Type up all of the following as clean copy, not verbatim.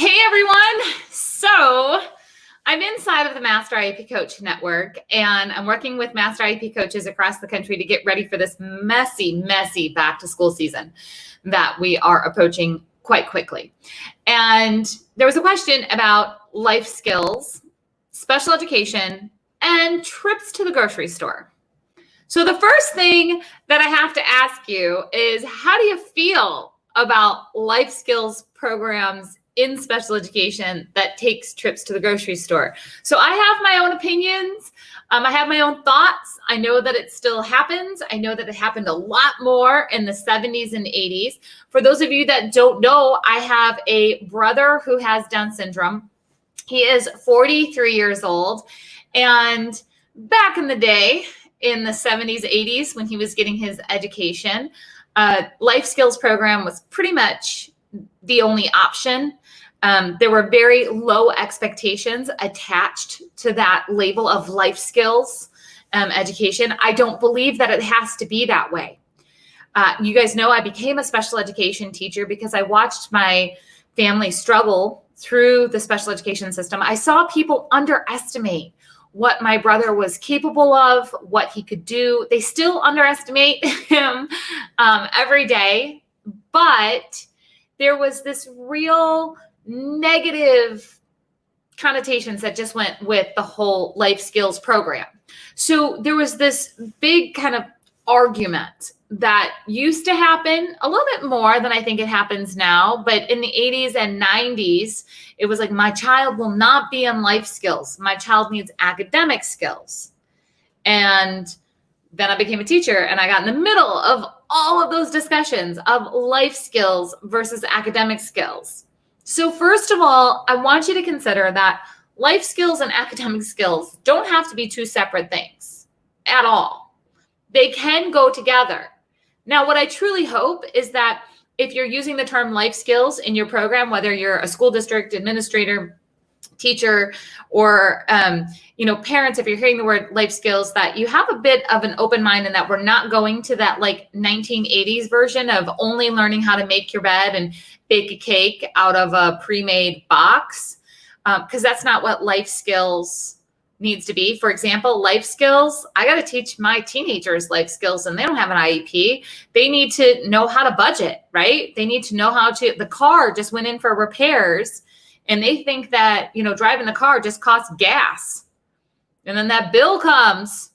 Hey everyone. So I'm inside of the Master IEP Coach Network, and I'm working with Master IEP coaches across the country to get ready for this messy back to school season that we are approaching quite quickly. And there was a question about life skills, special education, and trips to the grocery store. So the first thing that I have to ask you is, how do you feel about life skills programs in special education that takes trips to the grocery store? So I have my own opinions. I have my own thoughts. I know that it still happens. I know that it happened a lot more in the 70s and 80s. For those of you that don't know, I have a brother who has Down syndrome. He is 43 years old. And back in the day, in the 70s, 80s, when he was getting his education, life skills program was pretty much the only option. There were very low expectations attached to that label of life skills education. I don't believe that it has to be that way. You guys know I became a special education teacher because I watched my family struggle through the special education system. I saw people underestimate what my brother was capable of, what he could do. They still underestimate him every day, but there was this real negative connotations that just went with the whole life skills program. So there was this big kind of argument that used to happen a little bit more than I think it happens now. But in the 80s and 90s, it was like, my child will not be in life skills. My child needs academic skills. And then I became a teacher, and I got in the middle of all of those discussions of life skills versus academic skills. So first of all, I want you to consider that life skills and academic skills don't have to be two separate things at all. They can go together. Now, what I truly hope is that if you're using the term life skills in your program, whether you're a school district administrator, teacher, or parents, if you're hearing the word life skills, that you have a bit of an open mind and that we're not going to that like 1980s version of only learning how to make your bed and bake a cake out of a pre-made box, because that's not what life skills needs to be. For example, life skills, I got to teach my teenagers life skills, and they don't have an IEP. They need to know how to budget, right? They need to know how to, the car just went in for repairs, and they think that, driving the car just costs gas. And then that bill comes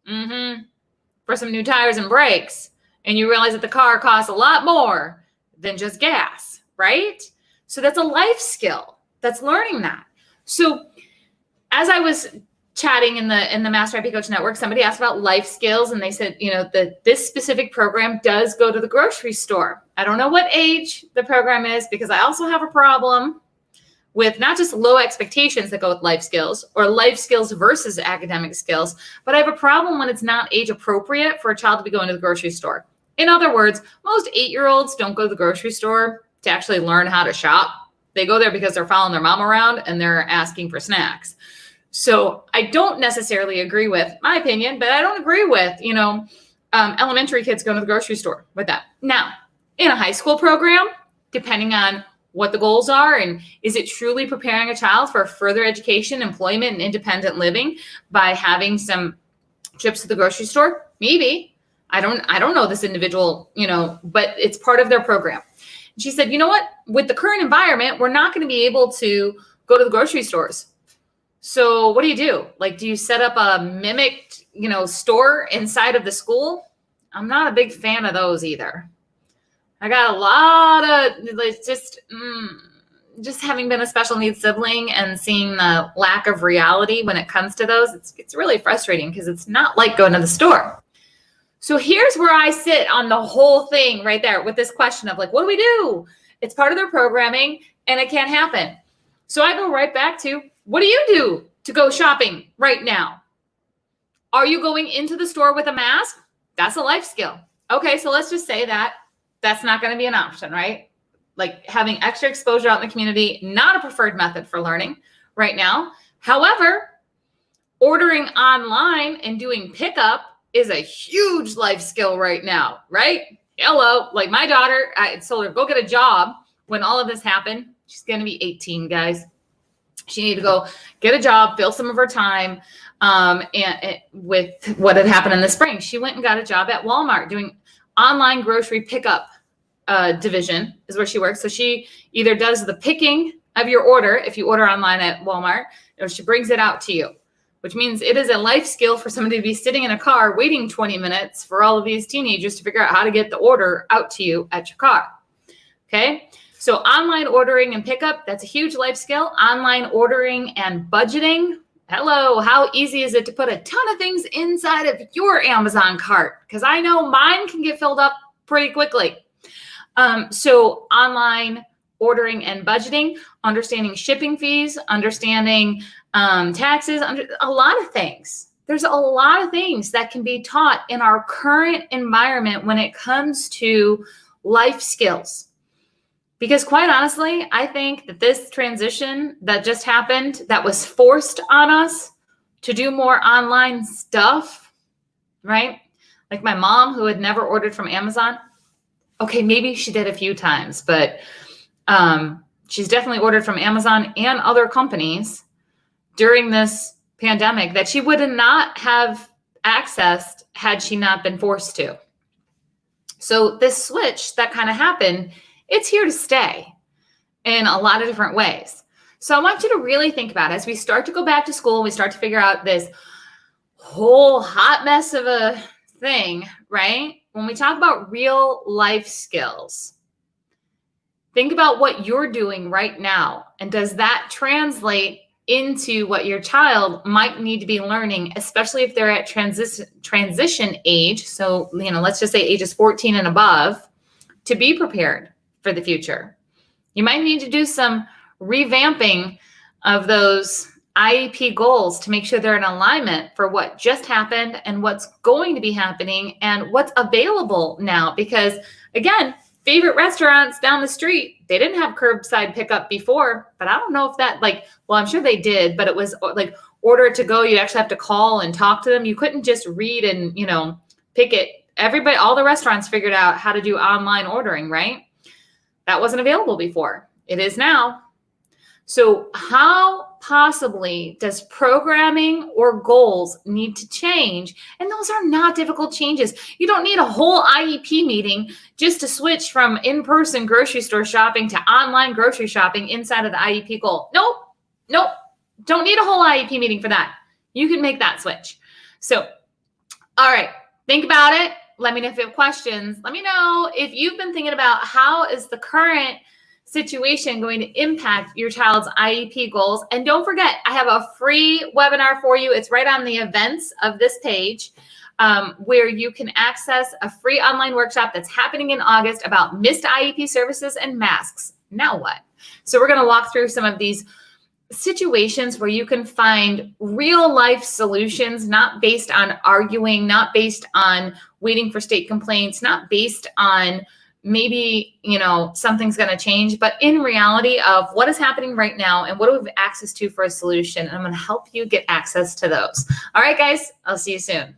for some new tires and brakes, and you realize that the car costs a lot more than just gas, right? So that's a life skill. That's learning that. So as I was chatting in the Master IEP Coach Network, somebody asked about life skills, and they said, that this specific program does go to the grocery store. I don't know what age the program is, because I also have a problem with not just low expectations that go with life skills or life skills versus academic skills, but I have a problem when it's not age appropriate for a child to be going to the grocery store. In other words, most 8-year-olds don't go to the grocery store to actually learn how to shop. They go there because they're following their mom around and they're asking for snacks. So I don't necessarily agree with, my opinion, but I don't agree with, elementary kids going to the grocery store with that. Now, in a high school program, depending on what the goals are, and is it truly preparing a child for further education, employment, and independent living by having some trips to the grocery store? Maybe. I don't know this individual, but it's part of their program. And she said, you know what? With the current environment, we're not going to be able to go to the grocery stores. So what do? Like, do you set up a mimicked, store inside of the school? I'm not a big fan of those either. I got a lot of, like, just having been a special needs sibling and seeing the lack of reality when it comes to those, it's really frustrating, because it's not like going to the store. So here's where I sit on the whole thing right there with this question of like, what do we do? It's part of their programming and it can't happen. So I go right back to, what do you do to go shopping right now? Are you going into the store with a mask? That's a life skill. Okay, so let's just say that that's not going to be an option, right? Like, having extra exposure out in the community, not a preferred method for learning right now. However, ordering online and doing pickup is a huge life skill right now, right? Hello, like my daughter, I told her, go get a job when all of this happened. She's going to be 18, guys. She needed to go get a job, fill some of her time. And with what had happened in the spring, she went and got a job at Walmart doing online grocery pickup division is where she works. So she either does the picking of your order if you order online at Walmart, or she brings it out to you, which means it is a life skill for somebody to be sitting in a car waiting 20 minutes for all of these teenagers to figure out how to get the order out to you at your car. Okay. So online ordering and pickup, that's a huge life skill. Online ordering and budgeting. Hello, how easy is it to put a ton of things inside of your Amazon cart? Because I know mine can get filled up pretty quickly. So online ordering and budgeting, understanding shipping fees, understanding taxes, a lot of things. There's a lot of things that can be taught in our current environment when it comes to life skills. Because quite honestly, I think that this transition that just happened, that was forced on us to do more online stuff, right? Like my mom, who had never ordered from Amazon. Okay, maybe she did a few times, but she's definitely ordered from Amazon and other companies during this pandemic that she would not have accessed had she not been forced to. So this switch that kind of happened, it's here to stay in a lot of different ways. So I want you to really think about it as we start to go back to school, we start to figure out this whole hot mess of a thing, right? When we talk about real life skills, think about what you're doing right now. And does that translate into what your child might need to be learning, especially if they're at transition age? So, let's just say ages 14 and above, to be prepared for the future. You might need to do some revamping of those IEP goals to make sure they're in alignment for what just happened and what's going to be happening and what's available now. Because again, favorite restaurants down the street, they didn't have curbside pickup before, but I don't know if that I'm sure they did, but it was like order it to go. You actually have to call and talk to them. You couldn't just read and, pick it. Everybody, all the restaurants figured out how to do online ordering, right? That wasn't available before. It is now. So how possibly does programming or goals need to change? And those are not difficult changes. You don't need a whole IEP meeting just to switch from in-person grocery store shopping to online grocery shopping inside of the IEP goal. Nope. Don't need a whole IEP meeting for that. You can make that switch. So, all right, think about it. Let me know if you have questions. Let me know if you've been thinking about how is the current situation going to impact your child's IEP goals. And don't forget, I have a free webinar for you. It's right on the events of this page where you can access a free online workshop that's happening in August about missed IEP services and masks. Now what? So we're going to walk through some of these situations where you can find real life solutions, not based on arguing, not based on waiting for state complaints, not based on maybe, something's going to change, but in reality of what is happening right now and what do we have access to for a solution. And I'm going to help you get access to those. All right, guys, I'll see you soon.